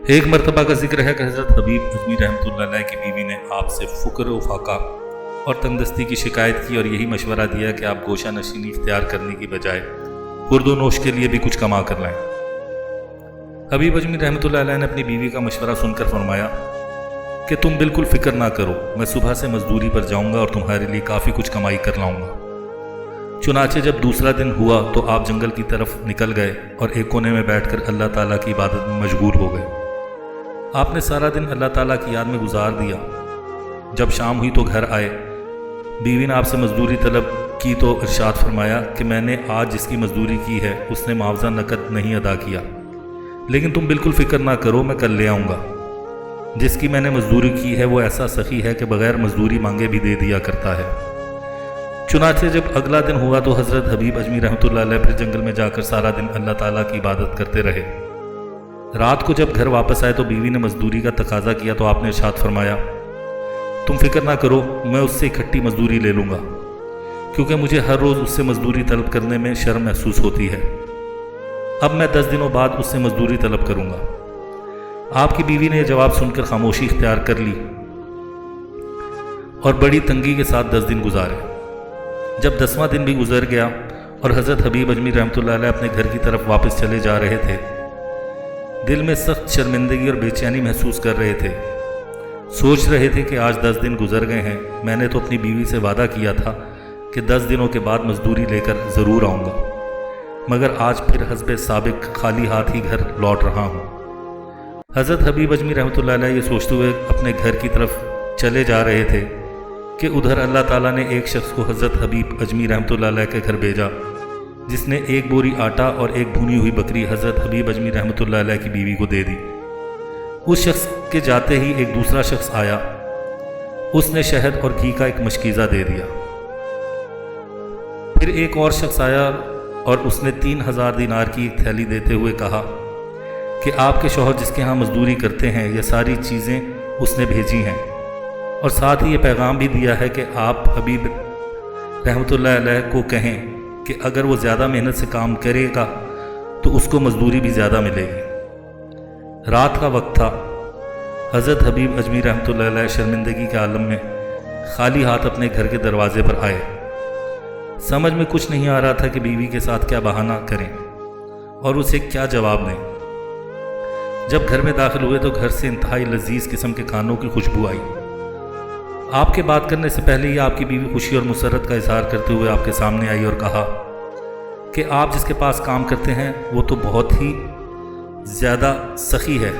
ایک مرتبہ کا ذکر ہے کہ حضرت حبیب اجمی رحمۃ اللہ علیہ کی بیوی نے آپ سے فقر و فاقہ اور تندرستی کی شکایت کی اور یہی مشورہ دیا کہ آپ گوشہ نشینی اختیار کرنے کی بجائے خورد و نوش کے لیے بھی کچھ کما کر لائیں۔ حبیب اجمی رحمۃ اللہ علیہ نے اپنی بیوی کا مشورہ سن کر فرمایا کہ تم بالکل فکر نہ کرو، میں صبح سے مزدوری پر جاؤں گا اور تمہارے لیے کافی کچھ کمائی کر لاؤں گا۔ چنانچہ جب دوسرا دن ہوا تو آپ جنگل کی طرف نکل گئے اور ایک کونے میں بیٹھ کر اللہ تعالیٰ کی عبادت میں مشغول ہو گئے۔ آپ نے سارا دن اللہ تعالیٰ کی یاد میں گزار دیا۔ جب شام ہوئی تو گھر آئے، بیوی نے آپ سے مزدوری طلب کی تو ارشاد فرمایا کہ میں نے آج جس کی مزدوری کی ہے اس نے معاوضہ نقد نہیں ادا کیا، لیکن تم بالکل فکر نہ کرو، میں کل لے آؤں گا۔ جس کی میں نے مزدوری کی ہے وہ ایسا سخی ہے کہ بغیر مزدوری مانگے بھی دے دیا کرتا ہے۔ چنانچہ جب اگلا دن ہوا تو حضرت حبیب اجمی رحمۃ اللہ علیہ پھر جنگل میں جا کر سارا دن اللہ تعالیٰ کی عبادت کرتے رہے۔ رات کو جب گھر واپس آئے تو بیوی نے مزدوری کا تقاضا کیا تو آپ نے ارشاد فرمایا تم فکر نہ کرو، میں اس سے اکٹھی مزدوری لے لوں گا، کیونکہ مجھے ہر روز اس سے مزدوری طلب کرنے میں شرم محسوس ہوتی ہے۔ اب میں 10 دنوں بعد اس سے مزدوری طلب کروں گا۔ آپ کی بیوی نے یہ جواب سن کر خاموشی اختیار کر لی اور بڑی تنگی کے ساتھ 10 دن گزارے۔ جب 10واں دن بھی گزر گیا اور حضرت حبیب اجمی رحمۃ اللہ علیہ اپنے گھر کی طرف واپس چلے جا رہے تھے، دل میں سخت شرمندگی اور بے چینی محسوس کر رہے تھے۔ سوچ رہے تھے کہ آج 10 دن گزر گئے ہیں، میں نے تو اپنی بیوی سے وعدہ کیا تھا کہ 10 دنوں کے بعد مزدوری لے کر ضرور آؤں گا، مگر آج پھر حسب سابق خالی ہاتھ ہی گھر لوٹ رہا ہوں۔ حضرت حبیب اجمی رحمۃ اللہ علیہ یہ سوچتے ہوئے اپنے گھر کی طرف چلے جا رہے تھے کہ ادھر اللہ تعالیٰ نے ایک شخص کو حضرت حبیب اجمی رحمۃ اللہ علیہ کے گھر بھیجا، جس نے ایک بوری آٹا اور ایک بھونی ہوئی بکری حضرت حبیب اجمی رحمۃ اللہ علیہ کی بیوی کو دے دی۔ اس شخص کے جاتے ہی ایک دوسرا شخص آیا، اس نے شہد اور گھی کا ایک مشکیزہ دے دیا۔ پھر ایک اور شخص آیا اور اس نے 3000 دینار کی ایک تھیلی دیتے ہوئے کہا کہ آپ کے شوہر جس کے ہاں مزدوری کرتے ہیں یہ ساری چیزیں اس نے بھیجی ہیں، اور ساتھ ہی یہ پیغام بھی دیا ہے کہ آپ حبیب رحمۃ اللہ علیہ کو کہیں کہ اگر وہ زیادہ محنت سے کام کرے گا تو اس کو مزدوری بھی زیادہ ملے گی۔ رات کا وقت تھا۔ حضرت حبیب اجمی رحمۃ اللہ علیہ شرمندگی کے عالم میں خالی ہاتھ اپنے گھر کے دروازے پر آئے۔ سمجھ میں کچھ نہیں آ رہا تھا کہ بیوی کے ساتھ کیا بہانہ کریں اور اسے کیا جواب دیں۔ جب گھر میں داخل ہوئے تو گھر سے انتہائی لذیذ قسم کے کھانوں کی خوشبو آئی۔ آپ کے بات کرنے سے پہلے ہی آپ کی بیوی خوشی اور مسرت کا اظہار کرتے ہوئے آپ کے سامنے آئی اور کہا کہ آپ جس کے پاس کام کرتے ہیں وہ تو بہت ہی زیادہ سخی ہے،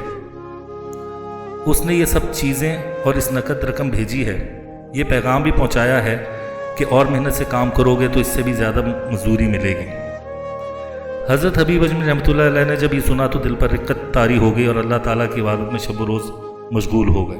اس نے یہ سب چیزیں اور اس نقد رقم بھیجی ہے، یہ پیغام بھی پہنچایا ہے کہ اور محنت سے کام کرو گے تو اس سے بھی زیادہ مزدوری ملے گی۔ حضرت حبیب اجمی رحمۃ اللہ علیہ نے جب یہ سنا تو دل پر رقت طاری ہو گئی اور اللہ تعالیٰ کی عبادت میں شب و روز مشغول ہو گئے۔